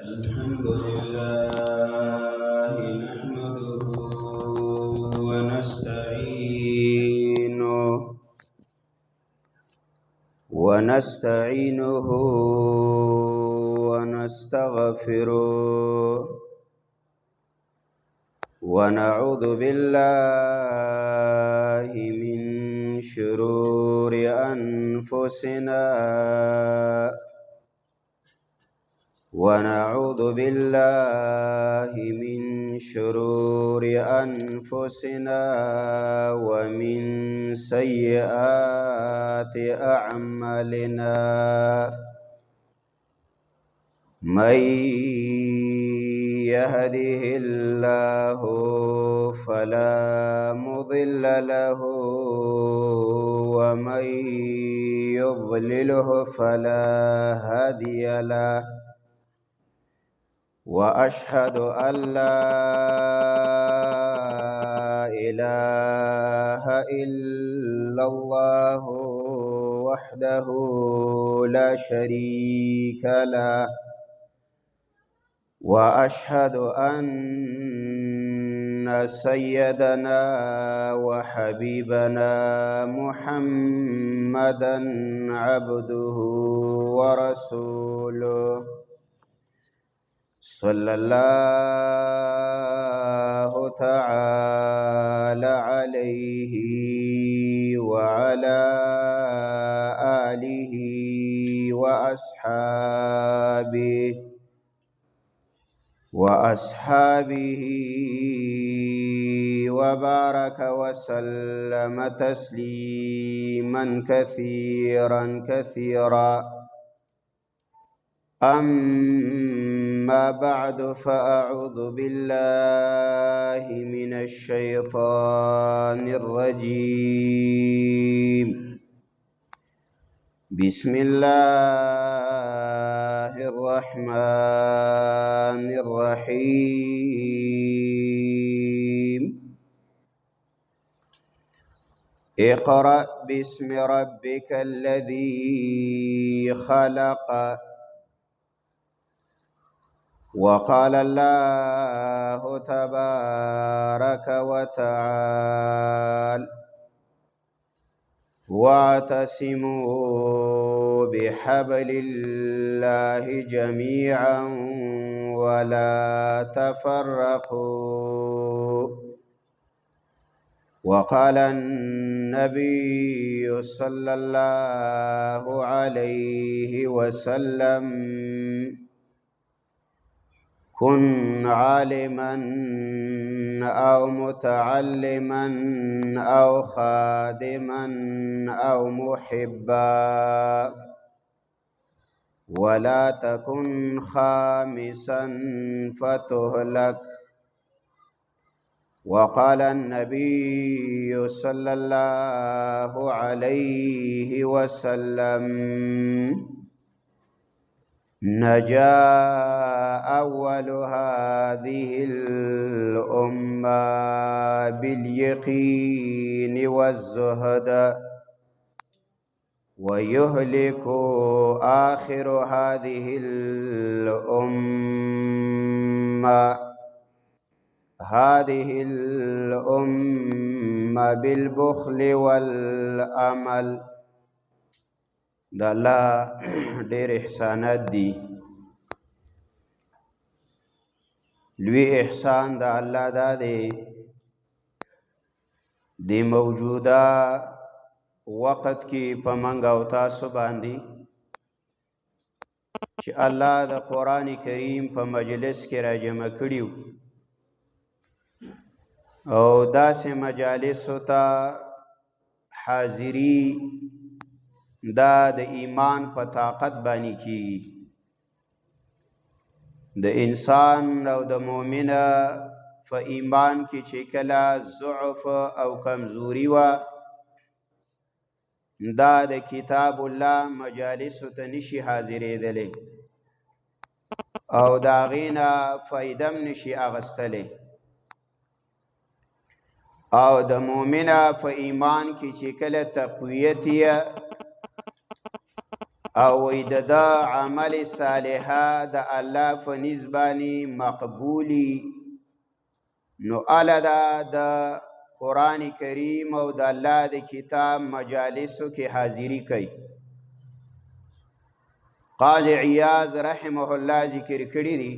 الحمد لله نحمده ونستعينه ونستغفره ونعوذ بالله من شرور أنفسنا ونعوذ بالله من شرور أنفسنا ومن سيئات أعمالنا من يهده الله فلا مضل له ومن يضلله فلا هادي له وأشهد أن لا إله إلا الله وحده لا شريك له وأشهد أن سيدنا وحبيبنا محمدًا عبده ورسوله صلى الله تعالى عليه وعلى آله وأصحابه وبارك وسلم تسليما كثيرا أما بعد فأعوذ بالله من الشيطان الرجيم بسم الله الرحمن الرحيم اقرأ باسم ربك الذي خلق وقال الله تبارك وتعالى واعتصموا بحبل الله جميعا ولا تفرقوا وقال النبي صلى الله عليه وسلم كن عالما أو متعلما أو خادما أو محبا ولا تكن خامسا فتهلك وقال النبي صلى الله عليه وسلم نجا أول هذه الأمة باليقين والزهد ويهلك آخر هذه الأمة بالبخل والأمل. دا الله ډېر احسانات دي. لوی احسان دا الله دا دی د موجوده وقت کې په منګ او تاسو باندې چې الله د قرآن کریم په مجلس کې راجمع کړیو او داسې مجالسو ته حاضری دا د ایمان په طاقت باندې کیږي. د انسان او د مؤمن په ایمان کې چې کله ضعف او کمزوری و دا د کتاب الله مجالس ته نشي حاضرېدلی او دا غینا فایدم نشي اغستلی او د مؤمن په ایمان کې چې کله تقویت او وی د عمل صالحه د الله په نسبانی مقبولی نو الدا د قرآن کریم او د الله د کتاب مجالسو کې حاضری کوي. قاضی عیاض رحمه الله ذکر کړی دی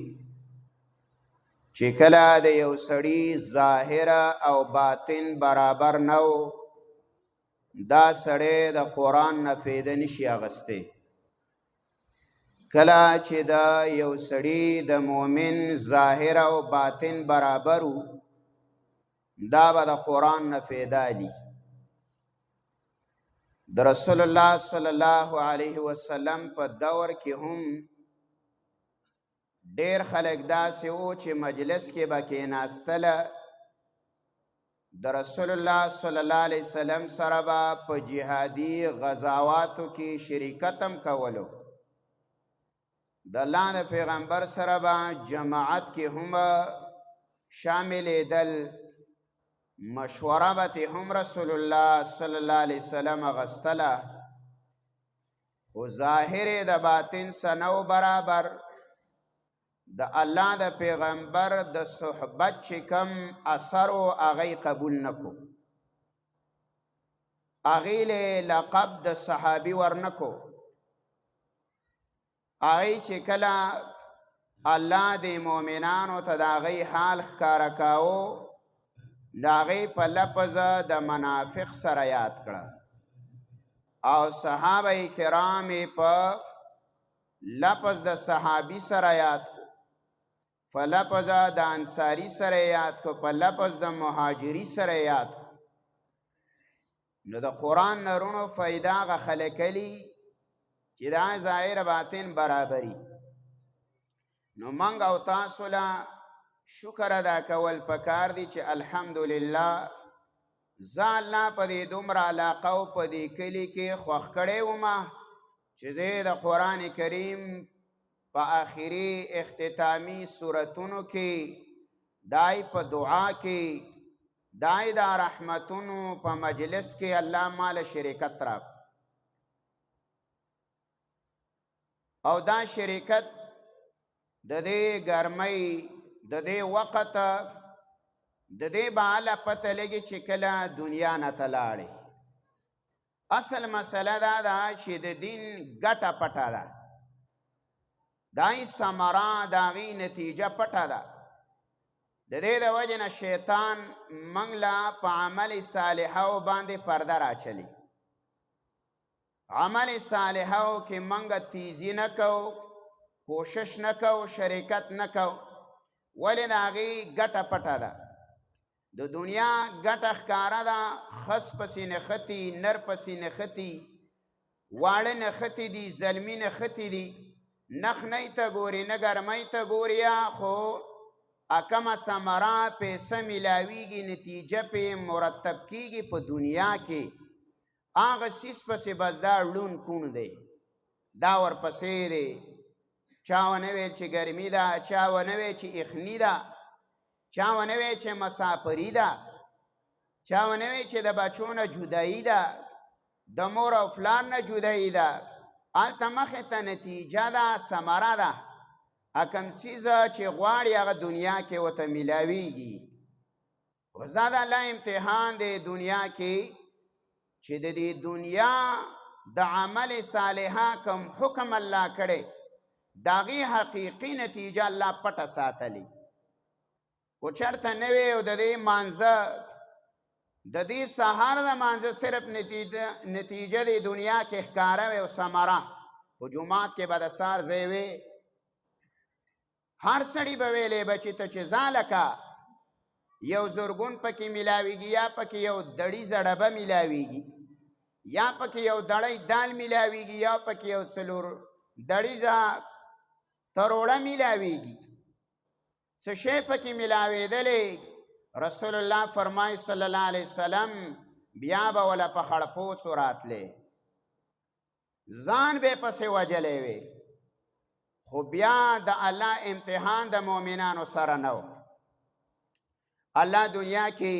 چې کله د یو سړی ظاهر او باطن برابر نو دا سړی د قرآن نه فایده نشي اخیستی. کله چې د یو سړی د مؤمن ظاهر او باطن برابرو دا به د قرآن نه فایده لی. د رسول الله صلی الله علیه وسلم په دور کې هم ډیر خلک داسې وو چې مجلس کې به کېناستله د رسول الله صلی الله علیه وسلم سره به په جهادي غزاواتو کې شرکت هم کولو. د الله د پیغمبر سره به جماعت کې هم شاملېدل، مشوره به هم رسول الله صلی الله علیه وسلم اخیستله، خو ظاهر د باطن سره نو برابر. د الله د پیغمبر د صحبت چې کم اثر و هغه قبول نکو، هغه له لقب د صحابي ورنکو. هغه چې کله الله د مؤمنانو ته د هغه حال ښکاره کاوه د هغې په لفظ د منافق سره یاد کړه، او صحابه کرام په لفظ د صحابي سره یاد کړه، په لفظ د انصاری سره یاد کو، په لفظ د مهاجری سره یاد کو. نو د قرآن نرونو فایده هغه خلک لي چې دا ظاهر باطن برابري. نو موږ او تاسو له شکر ادا کول پکار دي چې الحمدلله زه الله په دې دومره علاقه او په دې کلي کې خوښ کړی ومه چې زه د قرآن کریم په آخري اختتامی صورتونو کې دای په دعا کې دای د رحمتونو په مجلس کې الله مال شرکت را او دا شرکت د دې ګرمۍ د دې وخت د دې بالا پته لګي چې کله دنیا نه تلاړي. اصل مسله دا ده چې د دین ګټه پټه ده، دای ثمره داغي نتیجه پټه ده. د دې د وجه نه شیطان موږ له په عمل صالحو باندې پرده راچلي. عمل صالحو کې موږ تیزی نه کوو، کوشش نه کوو، شرکت نه کوو، ولې د هغې ګټه پټه ده. د دنیا ګټه ښکاره ده، خس پسې نښتي، نر پسې نښتي، واړه نښتي دي، زلمي نښتي دي، نخ نه ته ګوري نه ګرمۍ ته ګوري، خو کمه ثمره پیسه میلاویږي، نتیجه پې مرتب کیږي په دنیا کې. هغه سیس پسې بس دا ړون کون دی، دا ورپسې دی. چا ونه ویل چې ګرمي ده، چا ونه ویل چې یخني ده، چا ونه ویل چې مسافري ده، چا ونه ویل چې د بچو نه جدایي ده، د مور او پلار نه جدایي ده. هلته مخې ته نتیجه ده، ثمره ده. کم څیزه چې غواړي هغه دنیا کې ورته میلاویږي. خو زه د الله امتحان دی دنیا کې چې د دې دنیا د عمل صالحه کوم حکم الله کړی د هغې حقیقي نتیجه الله پټه ساتلی. خو چېرته نه وی او د دې مانځه د دې سهار د مانځه صرف نتیجه د دنیا کې ښکاره وی او ثمره. په جومات کې به د سهار ځای وی، هر سړي به ویلی به چې ته چې ځه لکه یو زرګون پکې میلاویږي، یا پکې یو دړي زړبه میلاویږي، یا پکې یو دړی دال میلاویږي، یا پکې یو څلور دړیزه تروړه میلاویږي. څه شی پکې میلاوېدلی؟ رسول الله فرمایي صلی الله علیه وسلم بیا به وله په خړپوڅو راتلی، ځان به یې پسې وجلی وی. خو بیا د الله امتحان د مؤمنانو سره نه و. الله دنیا کې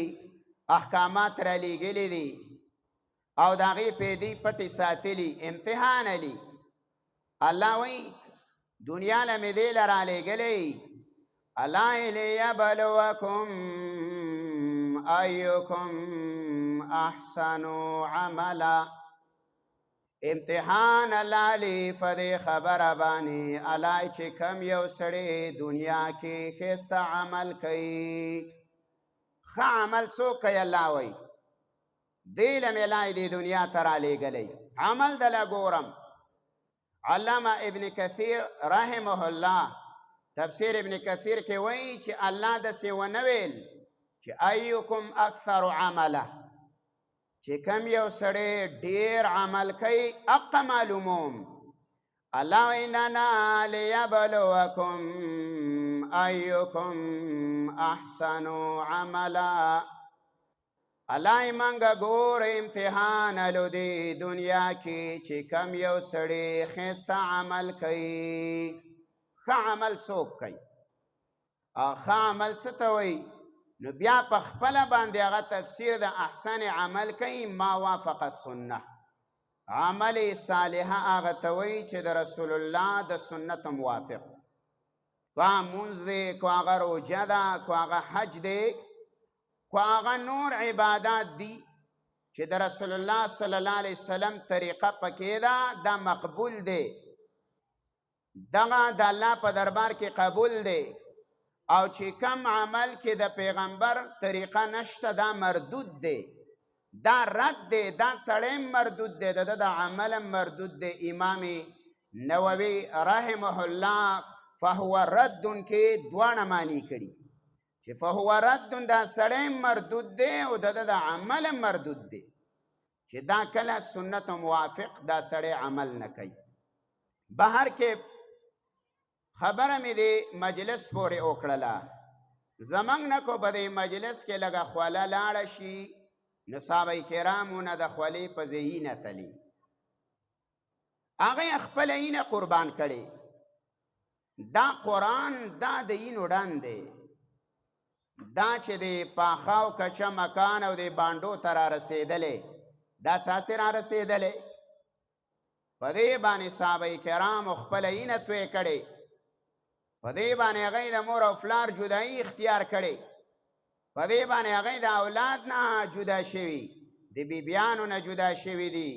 احکامات را لیږلي دي او د هغې فایدې پټې ساتلي، امتحان علي. الله وی دنیا لمې دې لرا لېږلی الله لیبلوکم ایکم احسن عملا امتحان الله لی فدې خبره باندې الله چې کم یو سړی دنیا کې ښایسته عمل کوي ښه عمل څوک کوي الله وی دې لمې الله دې دنیا ته رالیږلی عمل دله ګورم علامه ابن کثیر رحمه الله تفسیر ابن کثیر کې وایي چې الله داسې ونه ویل چې ایکم اکثر عمله چې کم یو سړی ډیر عمل کوي اقا معلوموم الله اننا لیبلوکم ایکم احسن عملا الله منګه ګور امتحان لودي دنیا کې چې کم یو سړی ښایسته عمل کوي ښه عمل څوک کوي ښه عمل څه ته وایي نو بیا په خپله باندې هغه تفسیر د احسن عمل کوي ما وافق السنه عمل صالحه هغه ته وایي چې د رسول الله د سنت موافق کو مونځ دی کو هغه روژه ده کو هغه حج دی کو هغه نور عبادات دي چې د رسول الله صلی الله علیه وسلم طریقه پکې ده دا مقبول دی دغه د الله په دربار کې قبول دی او چې کم عمل کې د پیغمبر طریقه نشته دا مردود دی دا رد دی دا سړی مردود دی د عمل مردود دی امام نووي رحمه الله فهو رد کې دواړه معنی کړي چې فهو رد دا سړی مردود دی او د عمل مردود دی چې دا کله سنت موافق دا سړی عمل نه کوي بهر کې خبره مې د مجلس پورې وکړله زمونږ نه کو په دې مجلس کې لږه خوله لاړه شي نو صحابه کرامو نه د خولې په ځای نه تلي هغه خپله اینه قربان کړي دا قرآن دا د اینو ډان دی دا چې د پاخه او کچه مکان او د بانډو ته را رسېدلی دا څاسې را رسېدلی په دې باندې صحابه کرامو خپله اینه توی کړې په دې باندې هغوی د مور او پلار جدایي اختیار کړې په دې باندې هغوی د اولاد نه جدا شوي د بیبیانو نه جدا شوي دي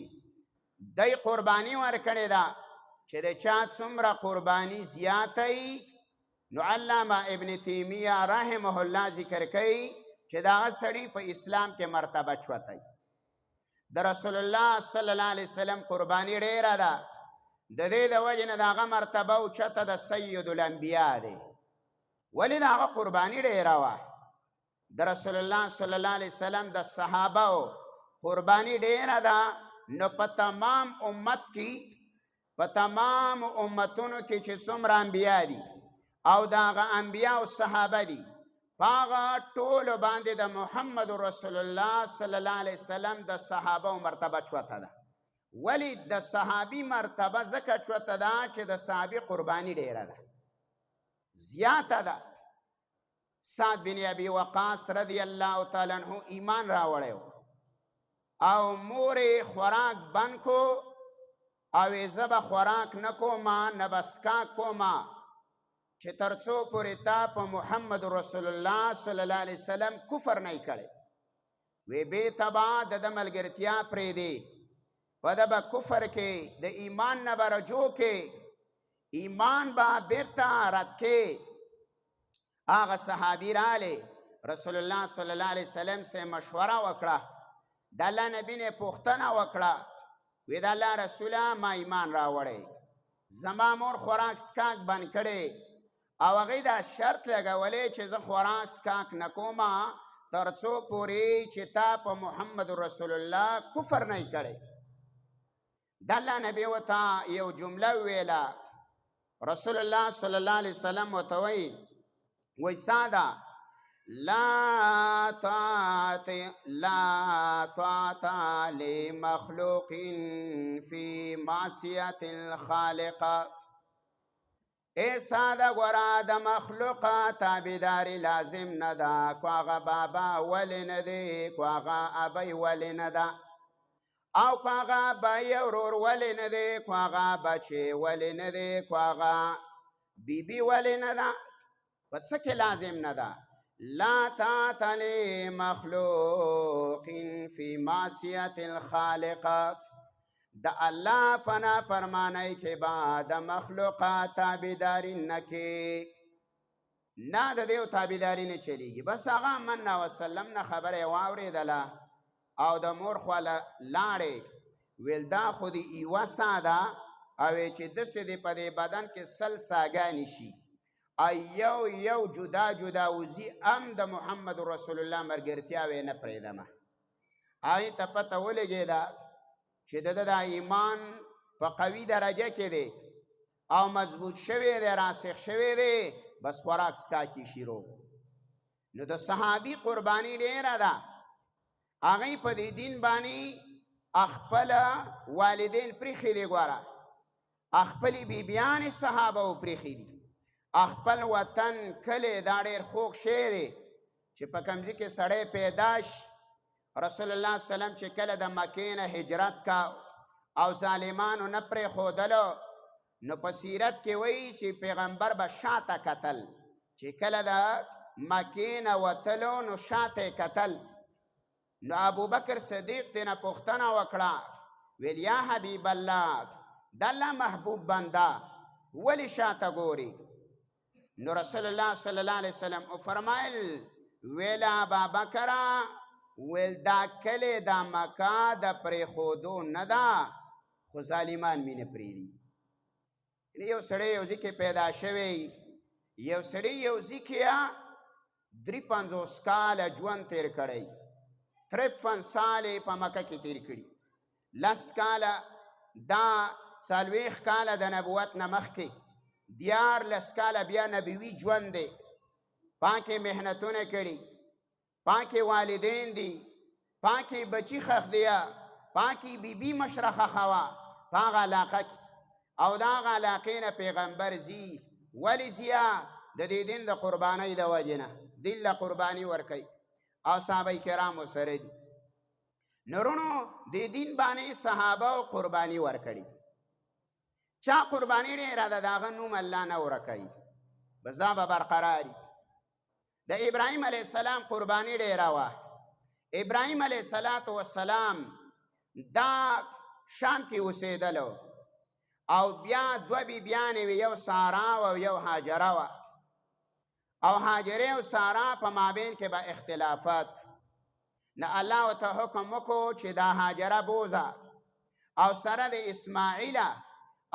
دی قرباني ورکړې ده چې د چا څومره قرباني زیاتی نو علامه ابن تیمیه رحمه الله ذکر کوي چې دغه سړي په اسلام کې مرتبه چوتی د رسول الله صلی الله علیه وسلم قرباني ډیره ده د دې د وجې نه د هغه مرتبه اوچته د سید الانبیا دی ولې د هغه قرباني ډیره وه د رسول الله صلی الله علیه وسلم د صحابه قرباني ډیره ده نو په تمام امت کې په تمام امتونو کې چې څومره انبیا دي او د هغه انبیا او صحابه دي په هغه ټولو باندې د محمد رسول الله صلی الله علیه وسلم د صحابه مرتبه چوته ده ولی د صحابي مرتبه ځکه چوته ده چې د صحابي قرباني ډیره ده زیاته ده سعد بن ابي وقاص رضی الله تعالی عنہ ایمان راوړی او مور خوراک بند کو او زه به خوراک نه کومه نه به څښاک کومه چې تر څو پورې تا په محمد رسول الله صلی الله علیه وسلم کفر نه کړی وی بې تبا د ملګرتیا پرېږدي په ده به کفر کې د ایمان نه به رجوع کې ایمان به بیرته رد کې هغه صحابي رالی رسول الله صلی الله علیه وسلم سره مشوره وکړه د الله نبی نه پوښتنه وکړه وی د الله رسوله ما ایمان راوړی زما مور خوراک څښاک بند کړی او هغوی دا شرط لګولی چې زه خوراک څښاک نه کومه تر څو پورې چې تا په محمد رسول الله کفر نه کړی د الله نبی ورته یو جمله ویله رسول الله صلی الله علیه وسلم ورته وی ساده لا طاعة لمخلوق في معصية الخالق ای ساده ګوره د مخلوقه تابعداري لازم نه ده کو هغه بابا ولې نه دی کو هغه ابی ولې نه ده او کو هغه بای ورور ولې نه دی، کو هغه بچې ولې نه دی، کو هغه بیبي ولې نه ده، په څه کې لازم نه ده. لا طاعة لمخلوق فی معصیة الخالق، د الله په نافرمانی کې به د مخلوقات تابعداري نه کې، نه د دې تابعداري نه چلیږي. بس هغه من وسلم نه خبره واورېدله او د مور خواله لاړې، ویل دا خو د یوه سا ده او چې داسې د په دې بدن کې سل ساګانې شي یو یو جدا جدا وزي ام د محمد رسول الله مرګرتیا وې نه پرېږدمه. هغې ته پته ولګېده چې د ایمان په قوي درجه کې دی او مضبوط شوی دی، راسخ شوی دی، بس خوراک سکاکي شروع. نو د صحابي قرباني ډېره ده، هغې په دې دین باندې خپل والدین پرېښي دي، ګوره خپلې بیبیانې صحابه و پرېښي دي، خپل وطن کلی دا ډېر خوږ شی دی چې په کوم ځای کې سړی پیدا شي. رسول الله سلام چې کله د مکې نه هجرت کا او ظالمانو نه پرېښودلو، نو په سیرت کې وایي چې پیغمبر به شاته کتل، چې کله د مکې نه وتلو نو شاته کتل. نو ابوبکر صدیق تینا پوښتنه وکړه، ویل یا حبیب الله، د الله محبوب بنده ولې شاته ګوري؟ نو رسول الله صلی الله علیه وسلم فرمایل، ویل ابابکر، ویل دا کلی دا مکه د پرېښودو نه ده، خو ظالمان مې نه پرېږدي. یو سړی یو ځای کې پیدا شوی، یو سړی یو ځای کې 53 کاله ژوند تېر کړی، 53 سال په مکه کې تېر کړي، 10 کاله دا 40 کاله د نبوت نه مخکې، 14 کاله بیا نبوي ژوند دی، پاکې محنتونه کړي، پاکې والدین دي، پاکې بچي خښ دی، پاکې بیبي مشره خښه وه په هغه علاقه کې، او د هغه علاقې نه پیغمبر ځي. ولې ځي؟ د دې دین د قربانۍ د وجې نه، دین له قرباني ورکوي او صحابه کرامو سره دي. نورونو د دین باندې صحابه او قرباني ورکړي. چا قرباني ډېره ده د هغه نوم الله نه ورکوي، بس دا به برقراري. د ابراهیم علیه السلام قرباني ډېره وه. ابراهیم علیه السلام دا شام کې اوسېدلو او بیا دوه بیبیانې وې، یو سارا او یو هاجره وه، او هاجرې او سارا په مابین کې به اختلافات. نه الله ورته حکم وکړو چې دا هاجره بوزه او سره د اسماعیل،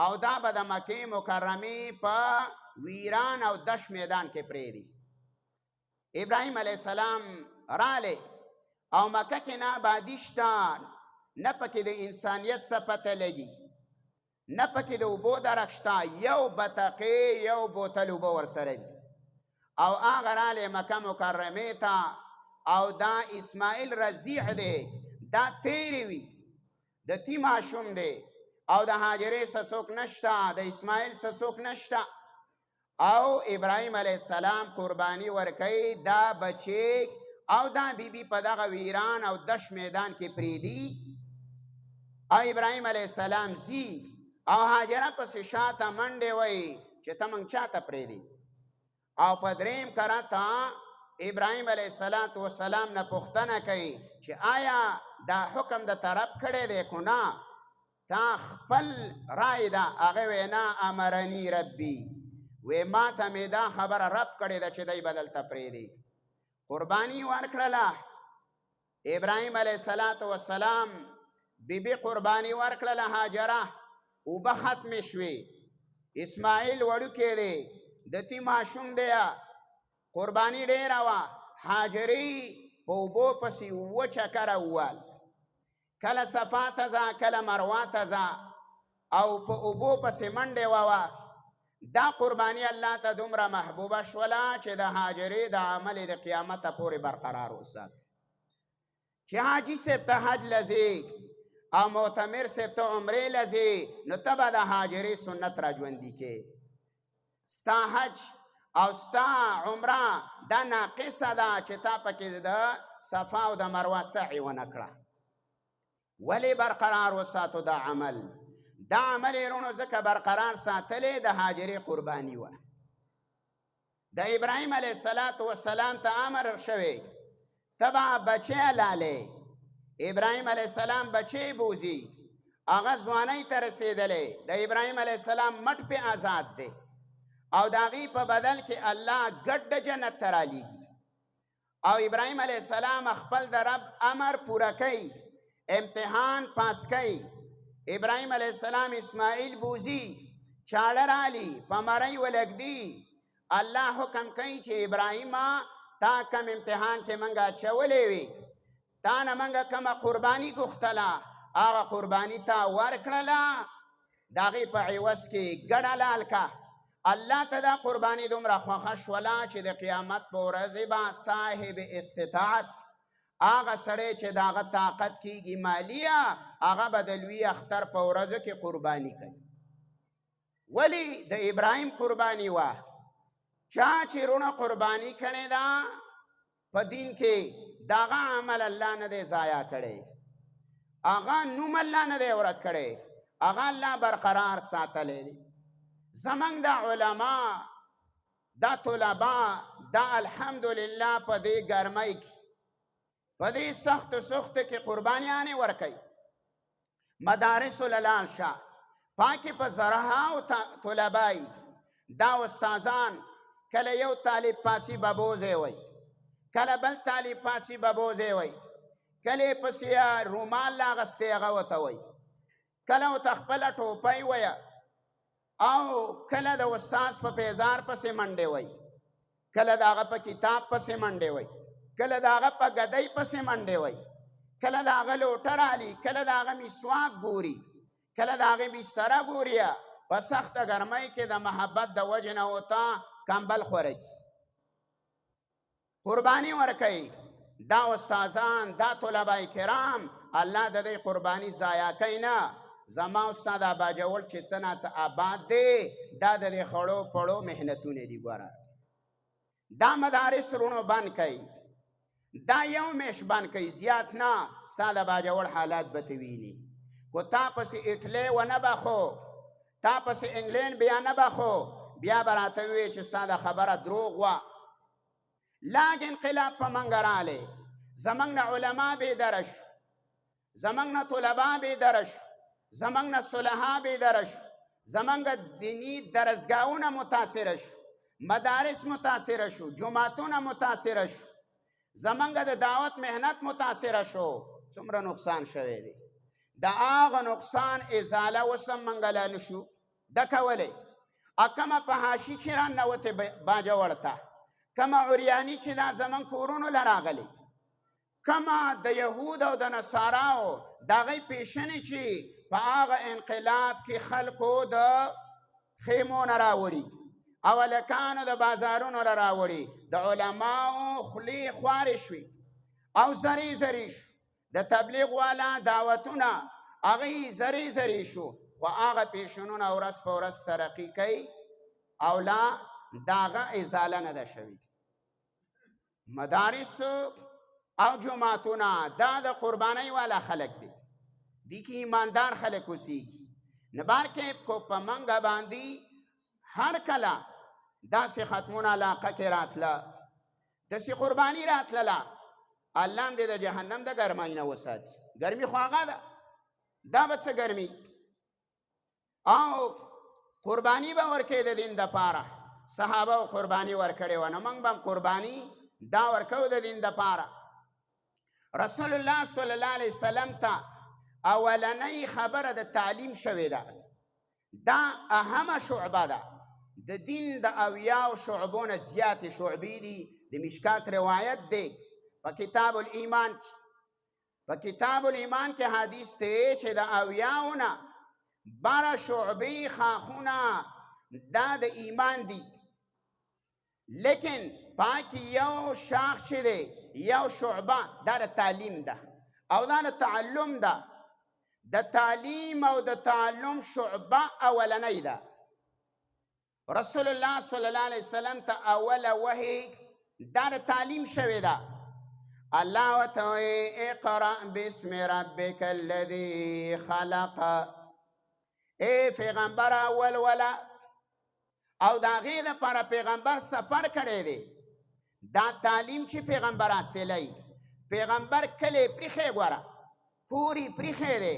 او دا به د مکې مکرمې په ویران او دش میدان کې پرېږدي. ابراهیم علیه السلام رالی او مکه کې نه آبادي شته، نه پکې د انسانیت څه پته لګي، نه پکې د اوبو درک شته، یو بطقې یو بوتل اوبه ورسره دي، او هغه رالی مکه مکرمې ته، او دا اسماعیل رضیع دی، دا تیرې وي، د تی ماشوم دی، او د هاجرې څه څوک نشته، د اسماعیل څه څوک نشته، او ابراهیم علیه السلام قرباني ورکوي دا بچی او دا بیبي په دغه ویران او دش میدان کې پرېږدي. او ابراهیم علیه السلام ځي او هاجره پسې شاته منډې وایي چې ته موږ چاته پرېږدي. او په درېیم کرته ابراهیم علیه السلام نه پوښتنه کوي چې آیا دا حکم د طرف کړی دی که نه؟ تا خپل رای ده؟ هغه وی نه، امرني ربي، وی ما ته مې دا خبره رب کړې ده چې دی به دلته پرېږدي. قرباني ورکړله ابراهیم علیه السلام، بیبي قرباني ورکړله هاجره، اوبه ختمې شوې، اسماعیل وړوکی دی، د تی ماشوم دی، قرباني ډېره وه. هاجرې په اوبو پسې 7 چکره ووال، کله صفا ته ځه کله مروه ته ځه، او په اوبو پسې منډې ووه. دا قرباني الله ته دومره محبوبه شوله چې د هاجرې د عمل د قیامته پورې برقرار وسات. چې حاجي صاحب ته حج لځې او معتمر صاحب ته عمرې لځې، نو ته به د هاجرې سنت را ژوندي کې. ستا حج او ستا عمره دا ناقصه ده چې تا پکې د صفا او د مروه سعی ونه کړه. ولې برقرار وساتو دا عمل؟ دا عمل یې رونو ځکه برقرار ساتلی د هاجرې قرباني وه. د ابراهیم علیه السلام ته امر شوی ته به بچی حلالې. ابراهیم علیه السلام بچی بوزي، هغه ځوانۍ ته رسېدلی. د ابراهیم علیه السلام مټ پې آزاد دی او د هغې په بدل کې الله ګډ د جنت ته رالیږي او ابراهیم علیه السلام خپل د رب امر پوره کوي، امتحان پاس کوي. ابراهیم علیه السلام اسماعیل بوزي، چاړه رالي، په مرۍ ولږدي. الله حکم کوي چې ابراهیمه تا کم امتحان کې منګه اچولې وي، تا نه منګه کومه قرباني غوښتله، هغه قرباني تا ورکړله، د هغې په عوض کې ګډ حلال کا. الله ته دا قرباني دومره خوښه شوله چې د قیامت په ورځې به صاحب استطاعت، هغه سړی چې د هغه طاقت کېږي مالیه، هغه به د لوی اختر په ورځو کې قرباني کوي. ولې د ابراهیم قرباني وه؟ چا چې رونه قرباني کړې ده په دین کې، د هغه عمل الله نه دی ضایع کړی، هغه نوم الله نه دی ورک کړی، هغه الله برقرار ساتلی دی. زمونږ د علما، دا طلبا، دا الحمدلله په دې ګرمۍ کې، په دې سختو کې قربانیانې ورکوي. مدارسو له لاړ شه، پاکې په زرهاو طلبای، دا استادان کله یو طالب پاڅي ببوزی وی، کله بل طالب پاڅي ببوزی وی، کله یې پسې رومال لاغستی هغه ورته وی، کله ورته خپله ټوپۍ ویه او کله د استاذ په پیزار پسې منډې وی، کله د هغه په کتاب پسې منډې وی، کله د هغه په ګدۍ پسې منډې وی، کله د هغه لوټه رالي، کله د هغه مسواک ګوري، کله د هغې بستره ګوري. په سخته ګرمۍ کې د محبت د وجې نه ورته کمبل خوره کي، قرباني ورکوي. دا استادان، دا طلبای کرام، الله د دې قرباني ضایع کوي نه. زما استاد اباجوړ چې څه نه څه آباد دی، دا د دې خړو پړو محنتونه دي. ګوره دا مدارس رونو بند کوي، دا یو میش بند کوي، زیات نه. ستا د اباجوړ حالات به ته ویني، کو تا پسې اټلی ونه بخو، تا پسې انګلینډ بیا نه بخو، بیا به راته ووایې چې ستا د خبره دروغ وه. لاګ انقلاب په منګه رالی، زمونږ نه علما بېدره شو، زمونږ نه طلبا بېدره شو، زمونږ نه صلحا بېدره شو، زمونږ دیني درسګاهونه متاثره شو، مدارس متاثره شو، جماعتونه متاثره شو، زمونږ د دعوت محنت متاثره شو. څومره نقصان شوی دی. د هغه نقصان ازاله اوس هم موږ لا نشو ده کولی. کومه په حاشي چې راننوتې باجوړ ته، کومه عریاني چې دا زمونږ کورونو له راغلی، کومه د یهود او د نصاراو د هغوی پیشنې چې په هغه انقلاب کې خلکو د خیمو نه راوړي او هلکانو د بازارونو نه راوړي، د علماو خولې خوارې شوې او زری زری شو، د تبلیغ والا دعوتونه هغوی زری زری شو، خو هغه پیشنونه ورځ په ورځ ترقي کوي او لا د هغه ازاله نه ده شوې. مدارس او جماعتونه دا د قربانۍ والا خلک دي، دی کې ایماندار خلک اوسېږي. نه بلکې کو په منګه باندې هر کله داسې ختمونه علاقه کې راتله، داسې قرباني راتلله، الله هم دې د جهنم د ګرمۍ نه وساتي. ګرمي خو هغه ده، دا به څه ګرمي. او قرباني به ورکوې د دین دپاره، صحابه و قرباني ورکړې وه، نو موږ به هم قرباني دا ورکوو د دین دپاره. رسول الله صلی الله علیه وسلم ته اولنۍ خبره د تعلیم شوې ده، دا اهمه شعبه ده. د دین د اویاو شعبو نه زیاتې شعبې دي. د مشکات روایت دی په کتاب الایمان کې، په کتاب الایمان کې حدیث دی چې د اویاو نه باره شعبې خاخونه دا د ایمان دي، لیکن پاکی یو شاخ چې دی، یو شعبه دا د تعلیم ده او دا د تعلم ده. د تعلیم او د تعلم شعبه اولنۍ ده. رسول الله صلی الله علیه وسلم ته اوله وحی دا د تعلیم شوې ده الله ورته وایي اقرأ باسم ربک الذي خلق. ای پیغمبره ولوله. او د هغې دپاره پیغمبر سفر کړی دی. دا تعلیم چې پیغمبر حاصلی، پیغمبر کلی پریښی ګوره، کور یې پریښی دی،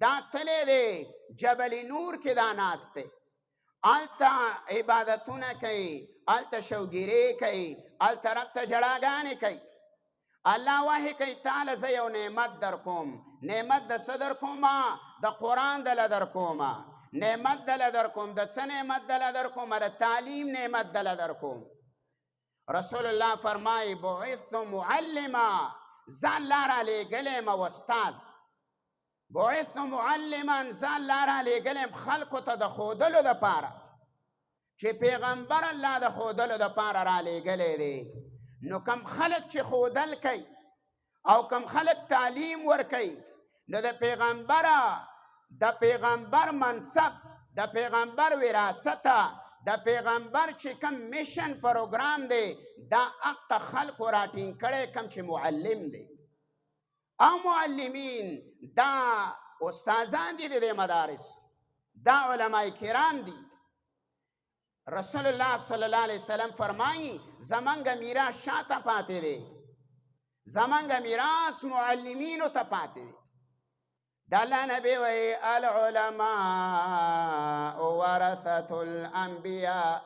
دا تلی دی جبل نور کې دا ناست دی، هلته عبادتونه کوي، هلته شوګیرې کوي، هلته رب ته ژړاګانې کوي. الله وحی کوي تاله زه یو نعمت در کوم. نعمت د څه در کومه؟ د قرآن دله در کومه. نعمت دله در کوم. د څه نعمت دله در کومه؟ د تعلیم نعمت دله در کوم. رسول الله فرمایي بعثت معلما، زه الله را لیږلی یم استاذ. بعثت معلما، زه الله را لیږلی یم خلکو ته د ښودلو دپاره، چې پیغمبر الله د ښودلو دپاره را لیږلی دی. نو کم خلک چې ښودل کوي او کم خلک تعلیم ورکوي، نو د پیغمبر منصب، د پیغمبر وراثته، د پیغمبر چې کم میشن پروګرام دی، دا حق خلکو راټینګ کړی کم چې معلم دی. او معلمین دا استادان دي د مدارس، دا علماء کرام دي. رسول الله صلی الله علیه وسلم فرمایي زمونږ میراث شاته پاتې دی، زمونږ میراث معلمینو ته پاتې دی. د الله نبی وایي العلماء ورثة الانبیاء.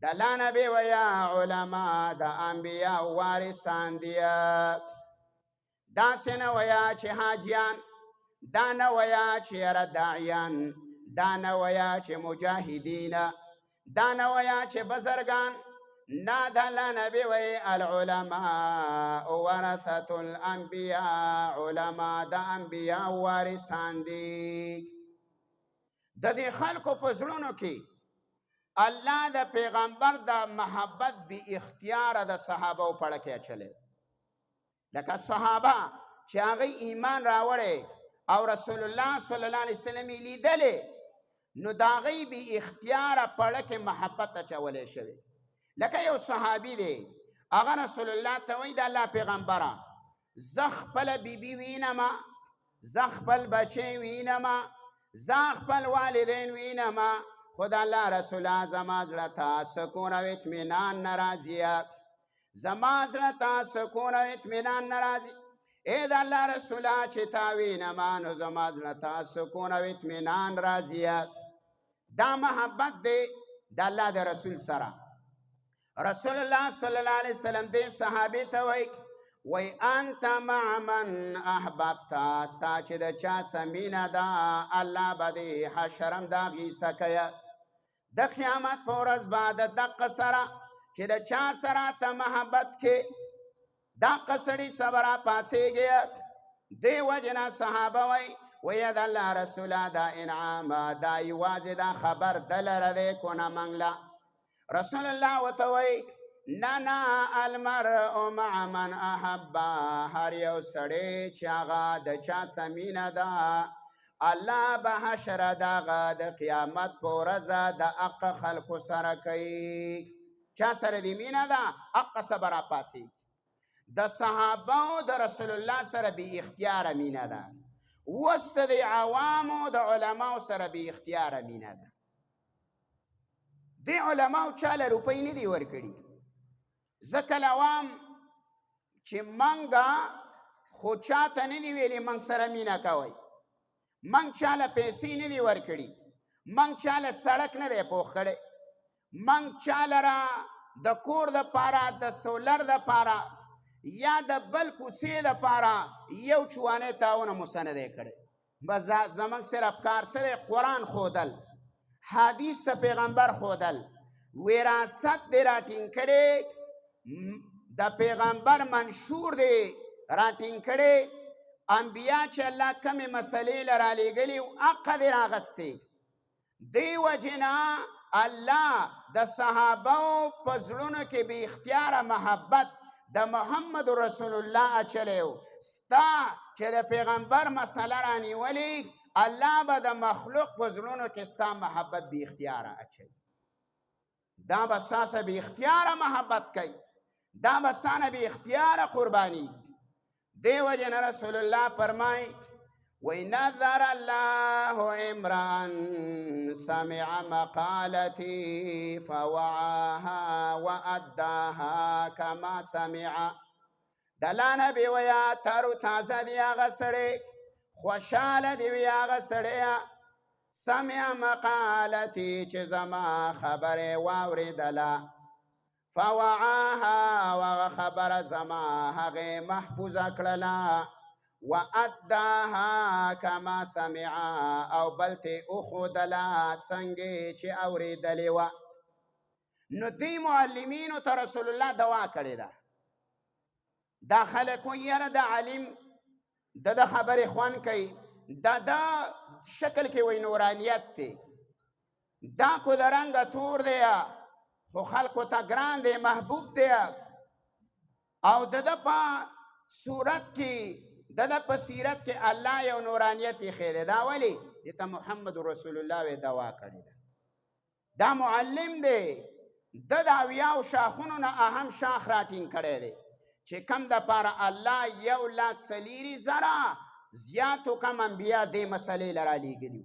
د الله نبی وایي علما د انبیاء وارثان دي. داسې نه وایه چې حاجیان، دا نه وایه چې یاره داعیان، دا نه وایه چې مجاهدین، دا نه وایه چې بزرگان. نه، د الله نبی وایي العلماء ورثة الانبیاء، علما د انبیاء وارثان دي. د دې خلکو په زړونو کې الله د پیغمبر د محبت بی اختیاره د صحابه په اړه کې اچولی. لکه صحابه چې هغوی ایمان راوړی او رسول الله صلی الله علیه وسلم یې لیدلی، نو د هغوی بی اختیاره په اړه کې محبت اچولی شوی. لکه یو صحابي دی، هغه رسول الله ته وایي د الله پیغمبره زه خپله بیبي وینمه، زه خپل بچی وینمه، زه خپل والدین وینمه، خو د الله رسوله زما زړه ته سکون او اطمینان نه راځي، زما زړه ته سکون او اطمینان نه راځي. ای د الله رسوله چې تا وینمه نو زما زړه ته سکون او اطمینان راځي. دا محبت دی د الله د رسول سره. رسول الله صلی الله علیه وسلم دې صحابي ته وایي انت مع من احببت، ستا چې د چا سمینه ده الله به دې حشرم د هغې سکیه. د قیامت په ورځ به د دقه سره چې د چا سره ته محبت کې دقه سړي سره راپاڅېږي. دې وجې نه صحابه وایي د الله رسوله دا انعام دا یوازې دا خبر ده لره دی کو نه منګله. رسول الله ورته وایي نه نه المرء مع من احب، هر یو سړی چې هغه د چا سمینه ده الله به حشر د هغه د قیامت په ورځ د حق خلکو سره کوي. چا سره دې مینه ده حق سره به راپاڅېږي. د صحابو د رسول الله سره بې اختیاره مینه ده، اوس د عوامو د علماو سره بې اختیاره مینه ده. دې علماو چاله روپۍ نه دي ورکړي، ځکه عوام چې منګه خو چاته نه دي ویلي موږ سره مینه کوئ، موږ چاله پیسې نه دي ورکړي، موږ چاله سړک نه دی پوخ کړی، موږ چاله را د کور دپاره د سولر دپاره یا د بل کوڅې دپاره یو چوانۍ تعاون مو څه نه دی کړی. بس زموږ صرف کار څه دی؟ قرآن ښودل، حدیث د پیغمبر ښودل، وراثت دی راټینګ کړی، د پیغمبر منشور دی راټینګ کړی، انبیا چې الله کمې مسلې له رالیږلي حقه دی راغستی. دې وجې نه الله د صحابو په زړونو کې بې اختیاره محبت د محمد رسول الله اچولی و. ستا چې د پیغمبر مسله رانیولې الله به د مخلوق په زړونو کې ستا محبت بې اختیاره اچوي. دا به ستاسو بې اختیاره محبت کوي. دا بستانه بی اختیار قربانی. دیو جن رسول الله فرمای وی نظر الله امران سمع مقالتی فوعاها واداها کما سمع. دلا نبی ویا تارو تازه دی آغا سڑی خوشحال دی وی آغا سڑی سمع مقالتی چه زما خبر واوری دلا فوعاها و خبر زما هغه محفوظ کړلا واداها کما سمع او بلته اخذلا څنګه چې اوریدلې و. نو دی معلمینو ته رسول الله دوا کړی ده. دا خلکو یاره د عالم د خبرې خوان کوي دا شکل کې وای نورانیت دی. دا کو د رنګ تور دی خو خلکو ته ګران دی محبوب دی او د په صورت کې د په سیرت کې الله یو نورانیت یې ښیي. دا ولې دته محمد رسول الله وی دوا کړې ده. دا معلم دی د اویاو شاخونو نه اهم شاخ راټینګ کړی دی چې کم د پاره الله 1,40,000 زیاتو کم انبیا دې مسلې لرا لیږلي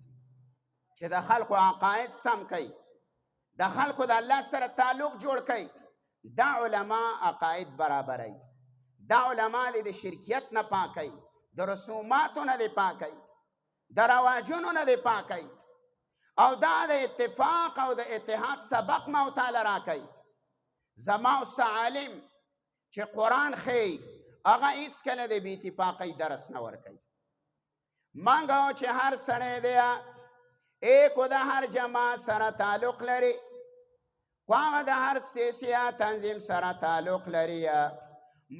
چې د خلکو عقاید سم کوي د خلکو د الله سره تعلق جوړ کوي. دا علما عقاید برابروي. دا علما د شرکیت نه پاکوي د رسوماتو نه پاکوي د رواجونو نه پاکوي او دا د اتفاق او د اتحاد سبق مو تعالی راکوي. زما او ستا عالم چې قرآن ښیي هغه هیڅکله د بې اتفاقۍ درس نه ورکوي. مانګه چې هر سړی دی ایکو د هر جماعت سره تعلق لري خو هغه د هر سیاسي تنظیم سره تعلق لري.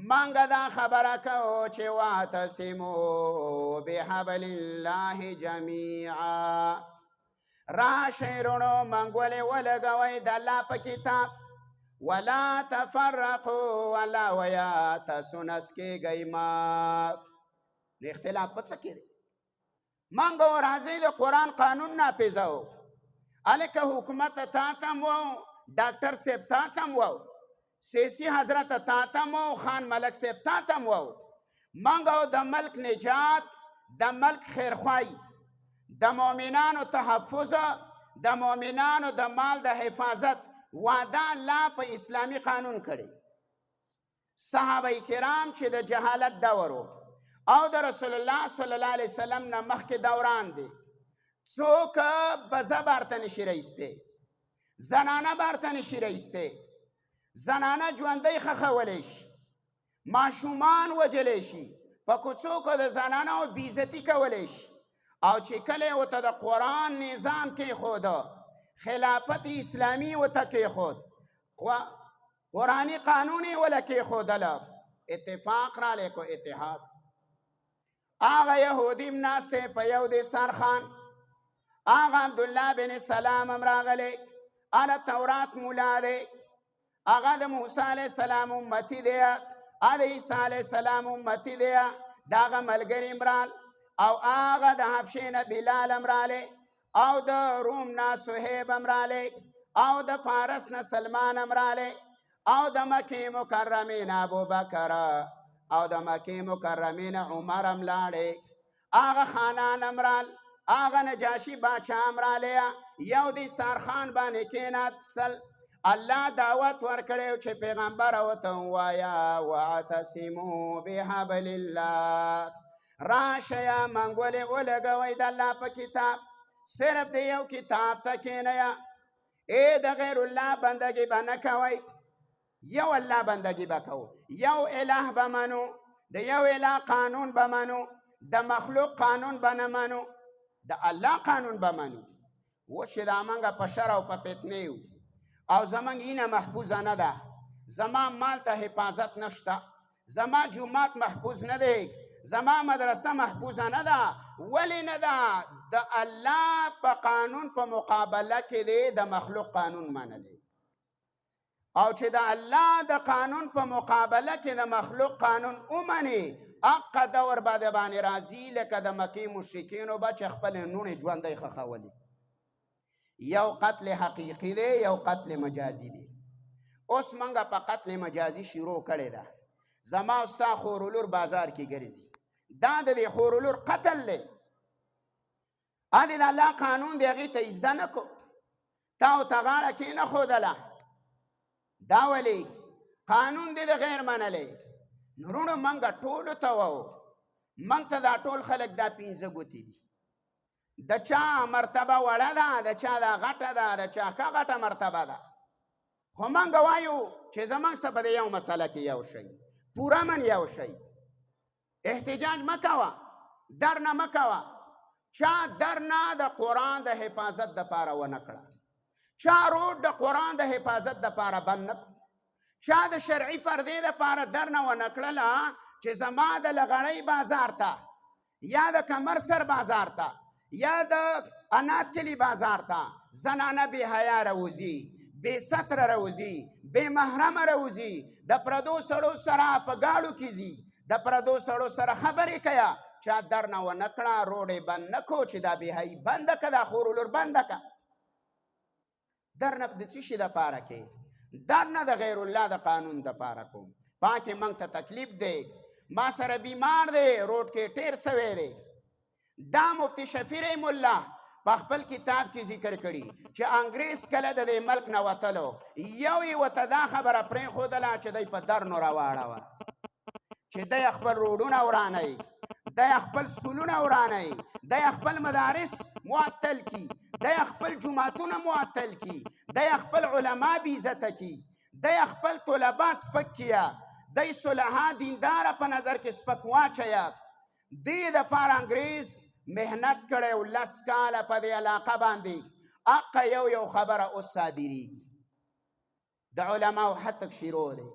مانګه دا خبره کوو چې واعتصموا بحبل الله جمیعا. راشئ رونو منګولې ولګوئ د الله په کتاب ولا تفرقوا ولا ویا تاسو نسکېږئ ما. د اختلاف په څه کې دی؟ مانګه راځئ د قرآن قانون نافظوو. هلکه حکومت تا تم وو ډاکټر صاحب تا تم وو سیاسي حضرت تا تم وو خان ملک صاحب تا تم وو. مانګه د ملک نجات د ملک خیرخواهي د مؤمنانو تحفظ د مؤمنانو د مال د حفاظت وعده الله په اسلامي قانون کړي. صحابه کرام چې د جهالت دور او د رسول الله صلی الله علیه وسلم نه مخکې دوران دی څوک بزه بارته نشي رایستی زنانه بارته نشي رایستی زنانه ژوندی ښخولی شي ماشومان وجلی شي په کوڅو کې د زنانو بېعزتي کولی شي او چې کله یې ورته د قرآن نظام کېښوده خلافت اسلامی ورته کېښود قرآني قانون یې وله کېښودله اتفاق رالی کو اتحاد. آغا یهودیم ناسته په یو دی سرخان آغا عبدالله بن سلام هم راغلی آغا تورات مولا دی آغا د موسی علیه السلام امتی دی آغا عیسی علیه السلام امتی دی داغا ملګری امرال او آغا د حبشې نه بلال هم رالی او د روم نه صهیب هم رالی او د فارس نه سلمان هم رالی او د مکې مکرمې نه ابوبکر او د مکې مکرمې نه عمر هم لاړې هغه خانان هم رال هغه نجاشي باچا هم رالی یو د سرخان باندې کېناستل. الله دعوت ورکړی چې پیغمبر ورته ووایه واعتصموا بحبل الله راشئ منګولې ولګوئ د الله په کتاب صرف د یو کتاب ته کېنئ. ای د غیر الله بندګي به نه کوئ یو الله بندگی بکو یو اله بمنو د یو اله قانون بمنو د مخلوق قانون بنمنو د الله قانون بمنو. وش دا منګه په شر او په فتنه او زمنګ اینه محفوظه نه ده زما مال ته حفاظت نشته زما جمعات محفوظ نه دی زما مدرسه محفوظه نه ده. ولی نه ده؟ د الله په قانون په مقابله کې دی د مخلوق قانون منلی او چې د الله د قانون په مقابله کې د مخلوق قانون ومني حق دور باندې راځي لکه د مکې مشرکینو به چې خپل نونې ژوندی ښخولي. یو قتل حقیقي دی یو قتل مجازي دی. اوس منګه په قتل مجازي شروع کړې ده زما او ستا خورولور بازار کې ګرځي دا د دې خورولور قتل دی ا دې د الله قانون دی هغې ته زده نه کو تا ورته غاړه کېنښودله دا ولې قانون دی د غیر منلی نورونو منګه ټولو ته وو منګ ته دا ټول خلک دا 5 ګوتې دي د چا مرتبه وړه ده د چا دا غټه ده د چا ښه غټه مرتبه ده خو منګه وایو چې زموږ څه په دې یو مسله کې یو شی پوره من یو شی احتجاج مه کوه در نه مه کوه چا در نه د قرآن د حفاظت دپاره ونه کړه چا روډ د قرآن د حفاظت دپاره بند نه کړو چا د شرعي فردې دپاره در نه ونه کړله چې زما د لغړۍ بازار ته یا د کمرسر بازار ته یا د انات کلي بازار ته زنانه بې حیا راوځي بې ستره راوځي بې محرمه راوځي د پردو سړو سره په ګاړو کې ځي د پردو سړو سره خبرې کوه چا در نه ونه کړه روډ یې بند نه کړو چې دا بېحیي بنده که دا خورولور بنده که در نه د څه شي دپاره کې در نه د غیر الله د قانون دپاره کوم پاکې موږ ته تکلیف دی ما سره بیمار دی روډ کې ټیر سوی دی دا مفتی شفیع رحم الله په خپل کتاب کې ذکر کړي چې انګریز کله د دې ملک نه وتلو یو یې ورته دا خبره پرېښودله چې دی په در نو راواړوه چې دی خپل روډونه ورانوي دی خپل سکولونه ورانوي دی خپل مدارس معطل کی دی خپل جوماتونه معطل کی دی خپل علما بې عزته کی دی خپل طلبا سپک کیه دی صلحا دینداره په نظر کې سپک واچوه دې دپاره انګریز محنت کړی و 10 کاله په دې علاقه باندې اقه یو خبره اوس صادریږي د علماو حتک شروع دی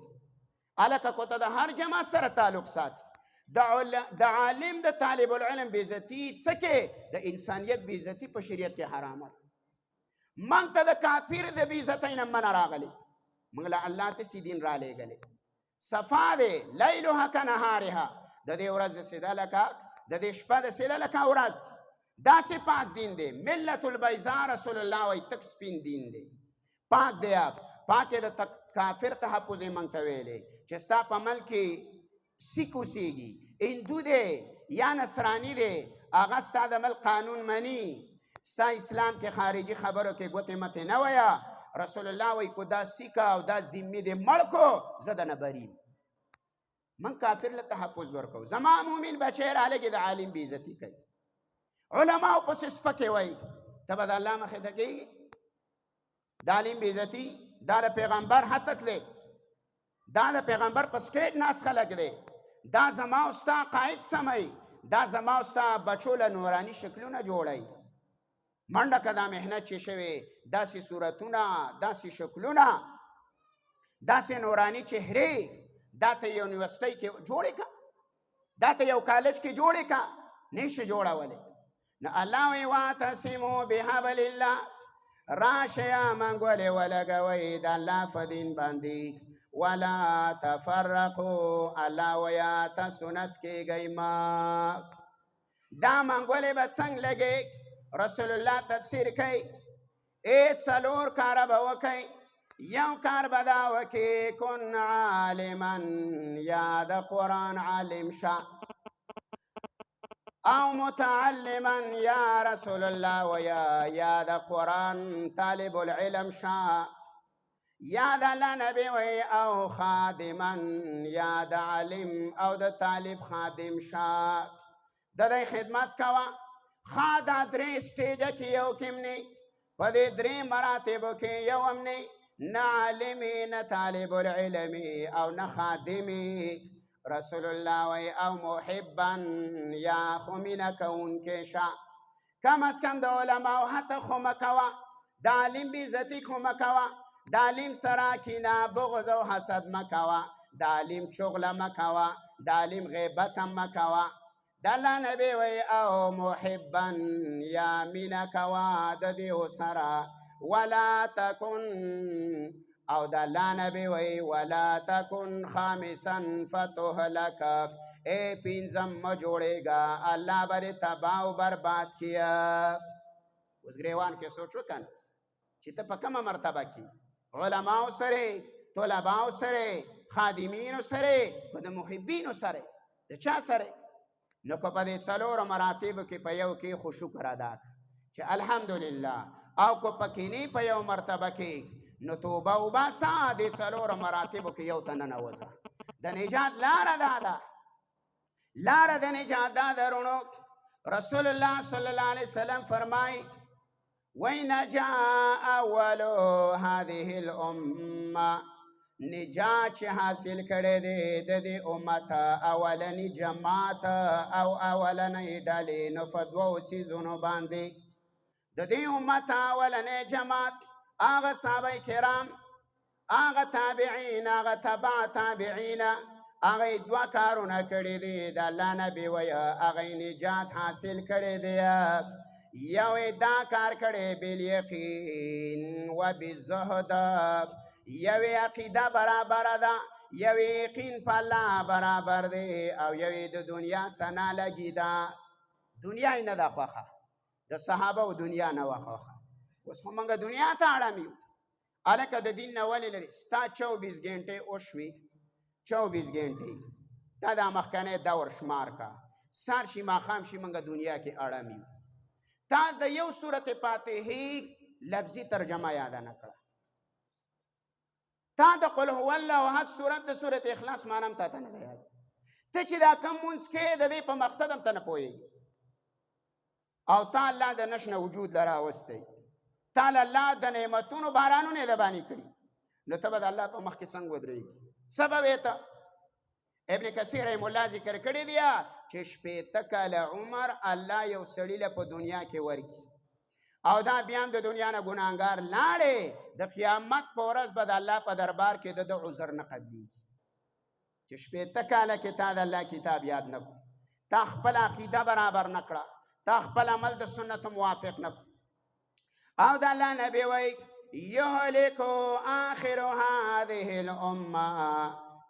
هلکه کو ته د هر جماعت سره تعلق ساتي د عالم د طالب العلم بېعزتي څه کې د انسانیت بېعزتي په شریعت کې حرامه ده موږ ته د کافر د بېعزتۍ نه منع راغلی موږ له الله تسې دین رالیږلی صفا دی لیلها کنهارها د دې ورځ سیده لکه د دې شپه د سیده لکه ورځ داسې پاک دین دی ملت البیضا رسول الله وایي تک سپین دین دی پاک دی پاک د کافر تحفظ یې موږ ته ویلی چې ستا په ملک کې سیک اوسیږي هندو دی یا نصرانی دی هغه ستا د ملک قانون مني ستا اسلام کې خارجي خبرو کې ګوتې متې نه وایه رسول الله وایي کو دا سیکه او دا ذمي دی مړ کو زه د نه بریم من کافر له تحفظ ورکو زما مؤمن بچی رالګي د عالم بېعزتي کوي علماو پسې سپکې وایي ته به د الله مخې ته کېږي د عالم بېعزتي دا د پیغمبر حتک دی دا د پیغمبر په سټیټ ناس خلک دی دا زما او ستا قاید سموي دا زما او ستا بچو له نوراني شکلونه جوړوي منډه که دا محنت چې شوې داسې صورتونه داسې شکلونه داسې نوراني چهرې دا ته یونیورسټۍ کې جوړې که دا ته یو کالج کې جوړې که نشي جوړولی نو الله وایي واعتصموا بحبل الله راشئ منګولې ولګوئ د الله په دین باندې ولا تفرقوا الله ویا تاسو نس کېږئ ما دا منګولې به څنګه لګې رسول الله تفسیر کوي څلور کاره به وکئ یو کار به دا وکې کن عالما یا د قرآن عالم شه او متعلما یا رسول الله ویا یا د قرآن طالب العلم شه یا د الله نبی وی او خادما یا د عالم او د طالب خادم شه د دې خدمت کوه ښه دا 3 سټیجه کې یو کم نه په دې 3 مراتبو کې یو هم نه نه عالمي نه طالب العلمي او نه خادمي رسول الله وی او محبا یا خو مینه کوونکی شه کم از کم د علماو حتی خو مه کوه د عالم بېعزتي خو مه کوه د عالم سره کینه بغض او حسد مه کوه د عالم چغله مه کوه د عالم غیبت هم مه کوه د الله نبی وی او محبا یا مینه کوه د دې سره ولا تکن او د الله نبی وی ولا تکن خامسا فتهلک ای پنځم مه جوړېږه الله به دې تباه و برباد کیه اوس ګریوان کې سوچ وکړه چې ته په کومه مرتبه کې علماو سره طلباو سره، خادمینو سره، که د محبینو سره، د چا سره؟ نو که په دې څلورو مراتبو کې په یو کې خو شکر ادا کړه چې الحمدلله، او که پکې نه په یو مرتبه کې نو توبه وباسه، دې څلورو مراتبو کې یو ته ننوځه. د نجات لاره دا ده، لاره د نجات دا ده رونو. رسول الله صلی الله علیه وسلم فرمایي وَإِنَّ جَاءَ أَوَّلُ هَذِهِ الْأُمَّةِ، نجات چې حاصل کړی دی د دې امت اولنی جماعت او اولنی ډلې، نو په دوو څیزونو باندې د دې امت اولنی جماعت هغه صحابه کرام، هغه تابعین، هغه تبع تابعین، هغه دوه کارونه کړي دي د الله نبی وایي هغه نجات حاصل کړی دی. یو دا کار کړی بالیقین و بالزهد، یو عقیده برابر ده، یو یقین په الله برابر دی، او یو د دنیا سنا لګي ده. دنیا یې نه ده خوښه، د صحابه و دنیا نه وه خوښه. اوس خو موږ دنیا ته اړم یو. هلکه د دین نه ولې لرې؟ ستا 24 ګنټې وشوي، 24 ګنټې دا د مخکنی دور شمار کا، سهار شي ماښام شي موږ دنیا کې اړم یو. تا د یو صورت فاتحې لفظي ترجمه یاده نه کړه، تا د قل هو الله احد صورت د صورت اخلاص معنی هم تا ته نه ده یاد. ته چې دا کم مونځ کې د دې په مقصد هم ته نه پوهېږي، او تا الله د نشنه وجود له راوستی، تا الله د نعمتونو بارانونه د باندې کړي، نو ته به د الله په مخ کې څنګه ودرېږي؟ سبب یې ته ابن کثیر رحم الله ذکر کړی دی چې 80 کاله عمر الله یو سړي له په دنیا کې ورکړي، او دا بیا هم د دنیا نه ګناهګار لاړې، د قیامت په ورځ به د الله په دربار کې د عذر نه قبلېږي. چې 80 کاله کې تا د الله کتاب یاد نه کړو، تا خپل عقیده برابر نه کړه، تا خپل عمل د سنتو موافق نه کړو. او د الله نبی وایي یهلکو آخر هذه الامه،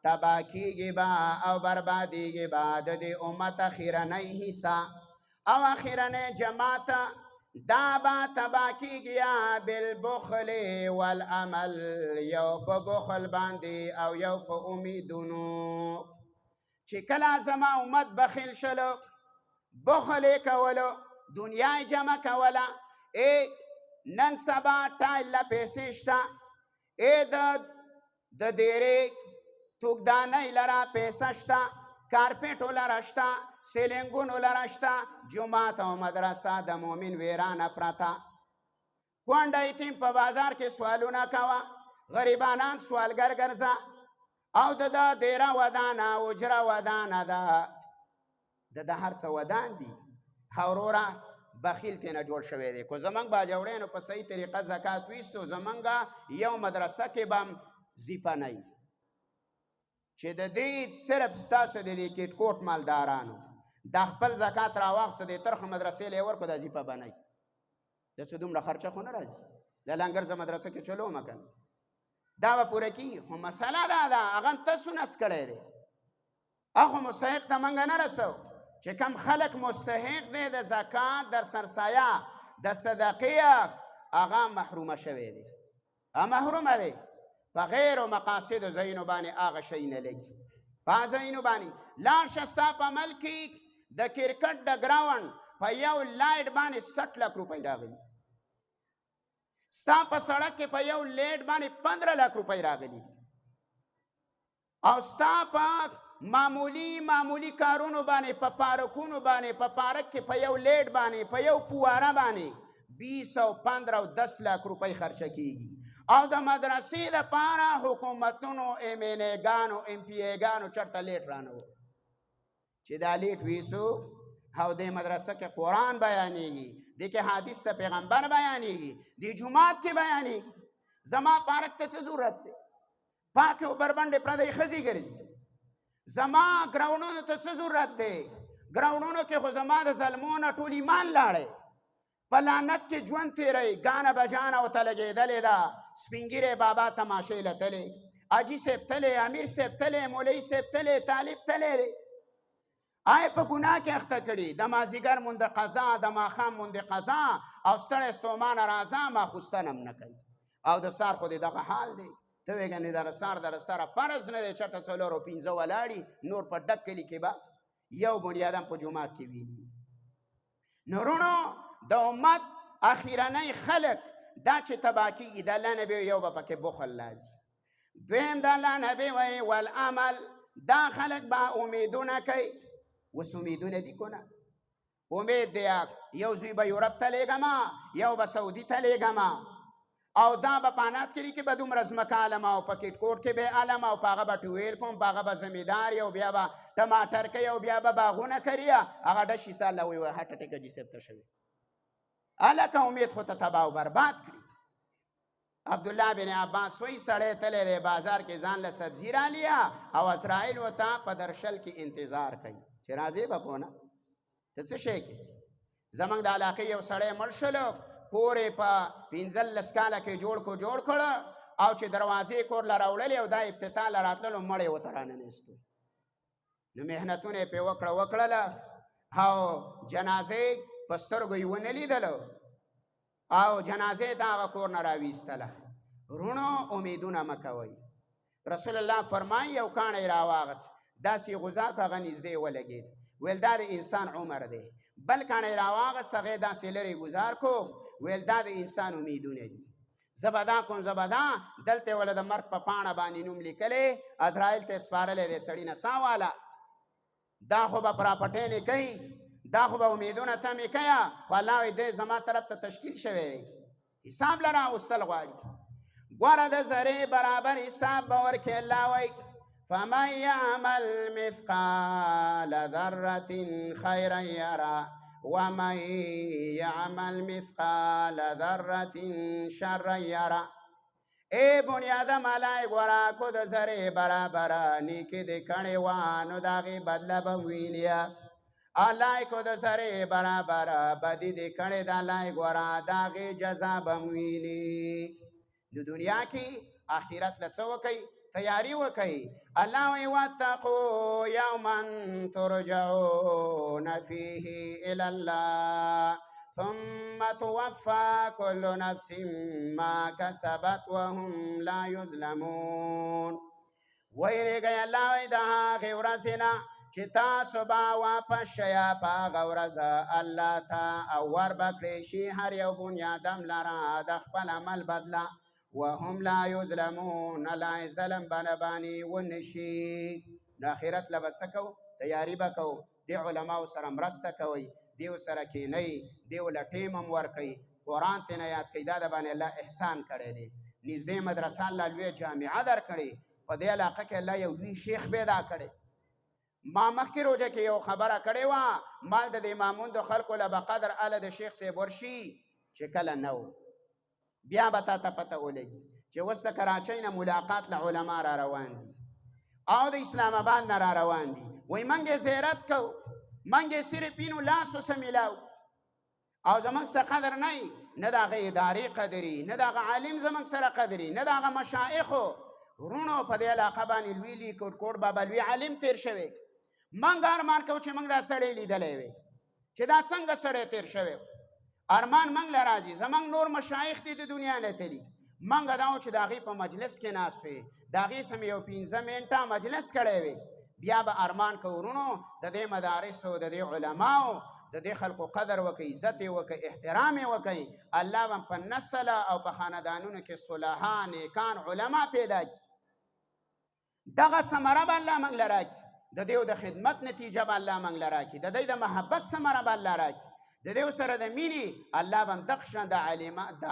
تبا کیږي با او بربادیږي با د دې امت اخرنۍ حصہ او اخرنۍ جماعت، دا با تبا کیږي بالبخل والعمل، یو په بخل باندې او یو په امیدونو. چې کله زما امت بخیل شلو، بخل یې کولو، دنیا یې جمع کوله، نن سبا ټایله پیسې شته، د دیرې توکدانۍ لره پیسه شته، کارپېټو لره شته، سیلینګونو لره شته، جومات او مدرسه د مؤمن ویرانه پرته. کونډه یتیم په بازار کې سوالونه کوه، غریبانان سوالګر ګرځه، او د دیره ودانه اجره ودانه ده، د هر څه ودان دي. وروره بخیل تینا جوړ شوی دی. کو زمونږ باجوړیانو په صحیح طریقه زکات ویستو، زمونږ یو مدرسه کې به هم زیپه نه وي، چې د دې صرف ستاسو د دې کټ کوټ مالدارانو دا خپل زکات راواخیسته، د ترخه مدرسې له یې ورکړو، دا زیپه به نه وي. د څه دومره خرچه خو نه راځي، د لنګر زه مدرسه کې چلومه که دا به پوره کېږي. خو مسله دا ده هغه هم تاسو نس کړی دی، هغه مستحق ته موږ نه رسو. چې کم خلق مستحق دی د زکات، د سرسایه، د صدقې، هغه محرومه شوی دی، محرومه دی. په غیر مقاصدو ځایونو باندې هغه شی نه لګي، په هغه ځایونو باندې لاړ شه. ستا په عمل کې د کرکټ د ګراونډ په یو لایټ باندې 60 لک روپۍ راغلي، ستا په سړک کې په یو لیټ باندې 15 لک روپۍ راغلي دي، او ستا په معمولی کارونو باندې، په پارکونو باندې، په پارک کې په یو لیټ باندې، په یو پواره باندې 20 او 15 او 10 لک روپۍ خرچه کیږي. او د مدرسې دپاره حکومتونو MNA ګانو MPA ګانو چېرته لیټ رانه، چې دا لیټ ویسو او د مدرسه کې قرآن بیانېږي، دې کې حدیث د پیغمبر بیانېږي، دې جومات کې بیانېږي. زما پارک ته څه ضرورت دی؟ پاکې اوبربنډې پردۍ ښځې ګرځي. زما ګراونډونو ته څه ضرورت دی؟ ګراونډونو کې خو زما د ظلمونه ټول ایمان لاړی، په لعنت کې ژوند تېروي. ګانه بجانه ورته لګېدلې ده، سپین ږیری بابا تماشې له تلې، حاجي صاحب تلې، امیر صاحب تلې، مولوي صاحب تلې، طالب تلې دی. آی په ګناه کې اخته کړي، د مازدیګر مونده قضا، د ماښام مونده قضا، او ستړی ستومانه راځه ماخوستن هم نه کوي، او د سار خو دې دغه حال دی. ته وایې ګنې در سره فرض نه دی چېرته څلورو پنځه ولاړي نور په ډک کلي کې به یو بنیادم په جومات کې ویني. نو وروڼو د امت اخیرنی خلق دا چې تباه کېږي د الله نبی یو به پکې بخل لازي. دویم د الله نبی وایي والعمل دا خلق به امیدونه کوي. اوس امیدونه دي که نه؟ امید دی یو زوی به یورپ ته لیږم یو به سعودي ته لیږم او دا به پانات کلي کې به دومره ځمکه علم او په کټ کوټ کې به علم او په هغه به ټویل کوم په هغه به زمیندار یو بیا به ټماټر کوي او بیا به باغونه کري هغه ډشي سال له وایي هټ اټیک حاجي صاحب ته شوی. هلکه امید خو ته تباه او برباد کړي. عبدالله بن عباس وایي سړی تلی دی بازار کې ځان له سبزي رالیا او اسرائیل ورته په درشل کې انتظار کوي چې راځې به کو نه ته څه شی کې. زموږ د علاقې یو سړی مړ شلو کور یې په 15 کاله کې جوړ کړ او چې دروازې کور له راوړلې او دا افتتاح له راتللو مړ یې ورته راننیستو. نو محنتونه یې پرې وکړله او جنازې په سترګو یې ونه لیدلو او جنازې د هغه کور نه راویستله. وروڼو امیدونه مه کوئ. رسول الله فرمایي یو کاڼی راواغست داسې غذا که هغه نږدې ولګېد ویل دا د انسان عمر دی. بل کاڼی راواغست هغې داسې لرې ګزار کو ویل دا د انسان امیدونه دي. زه به دا کوم زه به دا دلته یې وله د مرګ په پاڼه باندې نوم لیکلی عزرایل ته یې سپارلی دی سړي نه سا واله دا خو به پراپټینې کوي دا خو به امیدونه تمې کوه خو الله وایي دی زما طرف ته تشکیل شوی دی حساب له راوستل غواړي. ګوره د ذرې برابر حساب به ورکړي. الله وایي فمن یعمل مثقال ذرة خیرا یره ومن یعمل مثقال ذرة شرا یره. ای بنیادم علی ګوره کو د ذرې برابره نیکي دې کړې وه نو د هغې بدله به ویني. الله کو د ذرې برابره بدي دې کړې ده الله ګوره د هغې جزا به ویني. د دنیا کې آخرت له څه وکئ تیاری وکئ. الله وایي واتقوا یوما ترجعون فیه الی الله ثم توفى كل نفس ما كسبت وهم لا يظلمون. ویریږئ الله وایي د هغې ورځې نه چې تاسو به واپس شئ په هغه ورځ الله ته او ور به کړی شي هر یو بنیادم لره د خپل عمل بدله وهم لا یظلمون الله ظلم بنه باندې ونه شي. نو آخرت له به څه کوو تیاري به کوو. دې علماو سره مرسته کوئ دیو سره کینئ دیو له ټیم هم ورکئ قرآن ترې نه یاد کړئ دا د باندې الله احسان کړی دی. نږدې مدرسه الله لویه جامعه درکړې په دې علاقه کې الله یو لوی شیخ پیدا کړی. ما مخکې روژه کې یو خبره کړې وه مال د دې ماموندو خلکو له به قدر اله د شیخ صاحب ورشي چې کله نه و بیا به تا ته پته ولګي چې اوس د کراچۍ نه ملاقات له علما را روان دي او د اسلام آباد نه را روان دي. وایي موږ یې زیارت کوو موږ یې صرف وینو لاسو سه میلاو او زموږ څه قدر نه وي نه د هغه ادارې قدري نه د هغه عالم زموږ سره قدري نه د هغه مشایخو. وروڼو په دې علاقه باندې لوی لوی کوټ بابا لوی عالم تیر شوی. موږ ارمان کوو چې موږ دا سړی لیدلی وی چې دا څنګه سړی تیر شوی. ارمان موږ له راځي زموږ نور مشایخ دي د دنیا نه تلي موږ دا و چې د هغې په مجلس کې ناست وی د هغې سم یو 15 منټه مجلس کړی وی بیا به ارمان کوو وروڼو د دې مدارسو د دې علماو د دې خلکو قدر وکړئ عزت یې وکړئ احترام یې وکړئ. الله به په نسل او په خاندانونو کې صلحا نیکان علما پیدا کړي. دغه ثمره به الله موږ له راکړي د دې د خدمت نتیجه به الله موږ له راکړي د دې د محبت ثمره به الله راکړي د دې سره د مینې الله به دغه شان د عالمان د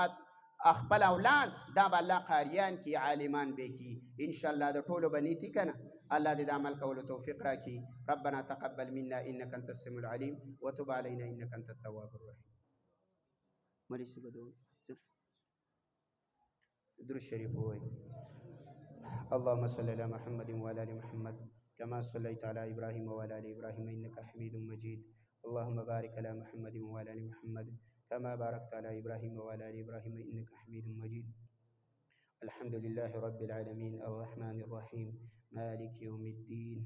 خپل اولاد دا به الله قاریان کې عالمان به کې انشاءالله د ټولو به نیتي که نه الله دې د عمل کولو توفیق راکړي. ربنا تقبل منا انك انت السميع العليم وتب علينا انك انت التواب الرحيم. مريسي بدو درود شریف وای. اللهم صل على محمد وعلى ال محمد كما صليت على ابراهيم وعلى ال ابراهيم انك حميد مجيد. اللهم بارك على محمد وعلى ال محمد كما باركت على ابراهيم وعلى ال ابراهيم انك حميد مجيد. الحمد لله رب العالمين الرحمن الرحيم مالك يوم الدين.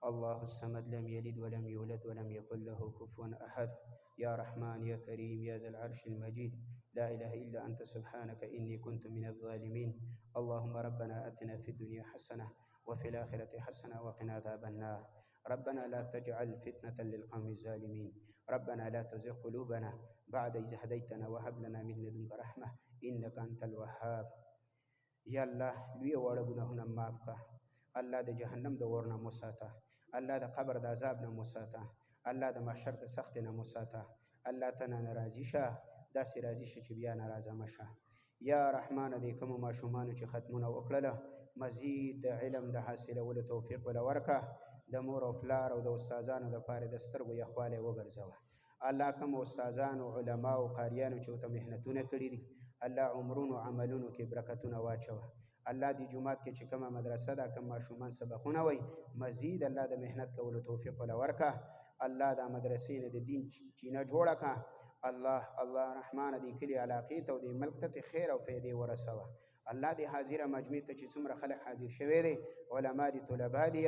الله الصمد لم يلد ولم يولد ولم يكن له كفوا احد. يا رحمن يا كريم يا ذا العرش المجيد لا إله إلا أنت سبحانك إني كنت من الظالمين. اللهم ربنا آتنا في الدنيا حسنة وفي الآخرة حسنة وقنا عذاب النار. ربنا لا تجعل فتنة للقوم الظالمين. ربنا لا تزغ قلوبنا بعد إذ هديتنا وهب لنا من لدنك رحمة إنك أنت الوهاب. یا الله لوی وړه ګناهونه معاف کا. الله د جهنم د اور نه مساته. الله د قبر د عذاب نه مساته. الله د محشر د سخت نه مساته. الله ته نه راضي شه، داسې راضي شه چې بیا ناراضه مشه. یا رحمان دې کومو ماشومانو چې ختمونه وکړله مزید د علم د حاصلولو توفیق ولا ورکه. د مور او پلار او د استادانو دپاره د سترګو یخوالی وګرځوه. الله کوم استادان او علما او قاریانو چې ورته محنتونه کړي دي الله عمرونو عملونو کې برکتونه واچوه. الله دې جومات کې چې کومه مدرسه ده کوم ماشومان سبقونه وایي مزید الله د محنت کولو توفیق ولا ورکه. الله دا مدرسې نه د دین چینه جوړه که. الله رحمان دې کلي علاقې ته او دې ملک ته خیر او فایدې ورسوه. الله دې حاضره مجمع ته چې څومره خلک حاضر شوی دی علما دي طلبا دي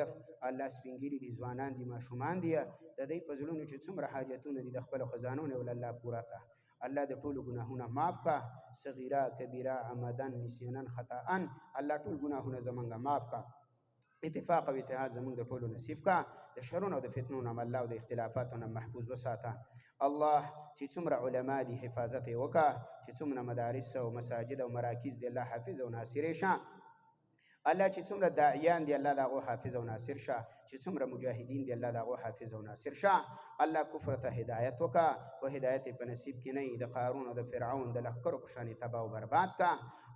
الله سپینګیري دي ځوانان دي ماشومان دي د دې په زړونو چې څومره حاجتونه دي د خپلو خزانو نه ول الله پوره که. الله د ټولو ګناهونه معاف کا، صغیره کبیره عمدن نسیانا خطاء الله ټول ګناهونه زمونږ معاف کا. اتفاق او اتحاد زمونږ د ټولو نصیب کا. د شرونو او د فتنو نه الله او د اختلافاتو نه محفوظ وساته. الله چې څومره علما دي حفاظت یې وکړه، چې څومره مدارس او مساجد او مراکز دي الله حافظ او ناصر یې شه. الله چې څومره داعیان دي الله د هغو حافظ او ناصر شه. چې څومره مجاهدین دي الله د هغو حافظ او ناصر شه. الله کفر ته هدایت وکړه، خو هدایت یې په نصیب کې نه وي. د قارون او د فرعون د لښکرو په شان تباه او برباد کا.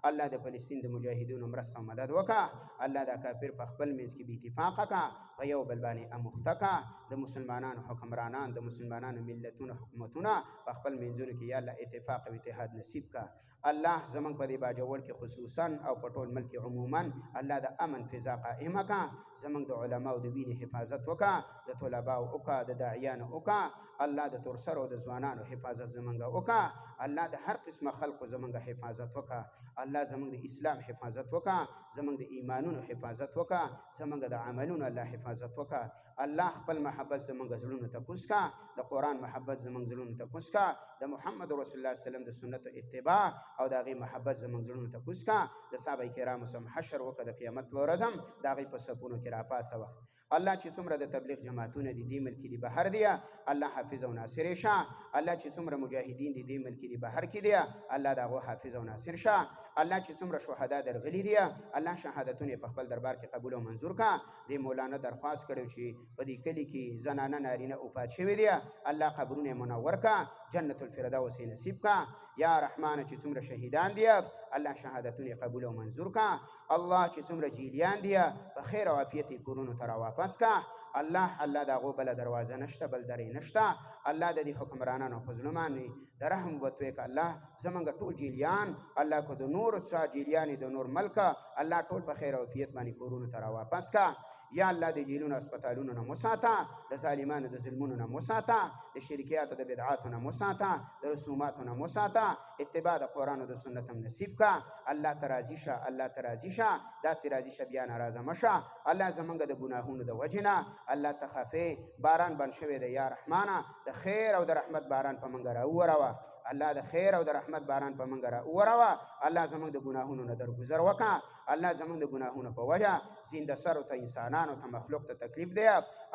الله د فلسطین د مجاهدینو مرسته او مدد وکړه. الله دا کافر په خپل منځ کې بې اتفاقه کا، په یو بل باندې اموخته کا. د مسلمانانو حکمرانان، د مسلمانانو ملتونو حکومتونه په خپل منځونو کې یا الله اتفاق او اتحاد نصیب کا. الله زمونږ په دې باجوړ کې خصوصا او په ټول ملک عموما الله د امن فضا قائمه کا. زمونږ د علماو د وینې حفاظت وکړه، د طلباو وکړه، د داعیانو وکړه. الله د تورسرو د ځوانانو حفاظت زمونږ وکړه. الله د هر قسمه خلقو زمونږ حفاظت وکړه. الله زمونږ د اسلام حفاظت وکړه، زمونږ د ایمانونو حفاظت وکړه، زمونږ د عملونو الله حفاظت وکړه. الله خپل محبت زمونږ زړونو ته کوز کا. د قرآن محبت زمونږ زړونو ته کوز کا. د محمد رسول الله صلی الله علیه وسلم د سنت اتباع او د هغې محبت زمونږ زړونو ته کوز کا. د صحابه کرامو سم حشر وکړه، د قیامت په ورځ هم د هغې په صفونو کې راپاڅوه. الله چې څومره د تبلیغ جماعتونه دي دې ملک دي بهر دي الله حافظ او ناصر یې شه. الله چې څومره مجاهدین دي دې ملک دي بهر کې دي الله د هغو حافظ او ناصر شه. الله چې څومره شهدا درغلي دي الله شهادتونه په خپل دربار کې قبول او منظور کا. د مولانا درخواست کړو چې په دې کلي کې زنانه نارینه وفات شوي دي الله قبرونه منور کا، جنت الفردوس نصیب کا. یا رحمان چې څومره شهیدان دي الله شهادتونه قبول او منظور کا. الله چې څومره جیلیان دي په خیر او عافیت کورونو ته راواپس کا. الله د هغو بله دروازه نشته، بل درې نشته. الله د دې حکمرانانو په زړه باندې د رحم وتوی که. الله زمونږ ټول جیلیان الله که د نور څه جیلیانې د نور ملکه الله ټول په خیر او عافیت باندې کورونو ته راواپس کا. یا الله د جیلونو اسپتالونو نه مساته، د ظالمانو د ظلمونو نه مساته، د شرکیاتو د بدعاتو نه مساته، د رسوماتو نه مساته. اتباع د قرآن او د سنت هم نصیب کا. الله ته راضي شه، الله ته راضي شه، داسې راضي شه بیا ناراضه مشه. الله زمونږ د ګناهونو د وجې نه الله ته خفې باران بند شوی دی. یا رحمانه د خیر او د رحمت باران په موږ راووروه. الله د خیر او د رحمت باران په موږ راووروه. الله زمونږ د ګناهونو نه درګذر وکړه. الله زمونږ د ګناهونو په وجه زنده سرو ته انسانانو ته مخلوق ته تکلیف دی.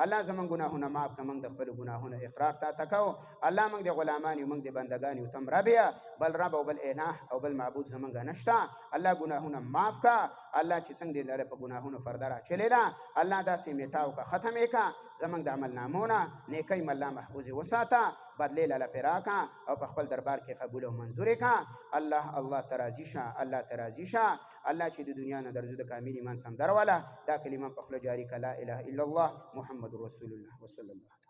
الله زمونږ ګناهونه معاف کړه. موږ د خپلو ګناهونو اقرار تا کوو. الله موږ د غلامان یو، موږ د بندګان یو، تم رب یې، بل رب او بل اله او بل معبود زمونږ نشته. الله ګناهونه معاف کړه. الله چې څنګه دې په ګناهونو فرده راچلې ده الله داسې میټاو که، ختم یې که. زمونږ د عمل نامونه نیکۍ م الله محفوظ یې وساته، بدلې لاله پرې راکړه او په خپل دربار کې قبول او منظور یې کړه. الله ته راضي شه، الله ته راضي شه. الله چې د دنیا نه درځو د کامل ایمان سم درواله دا کلمه په خوله جاري کړه، لا اله الا الله محمد رسول الله وصلی الله.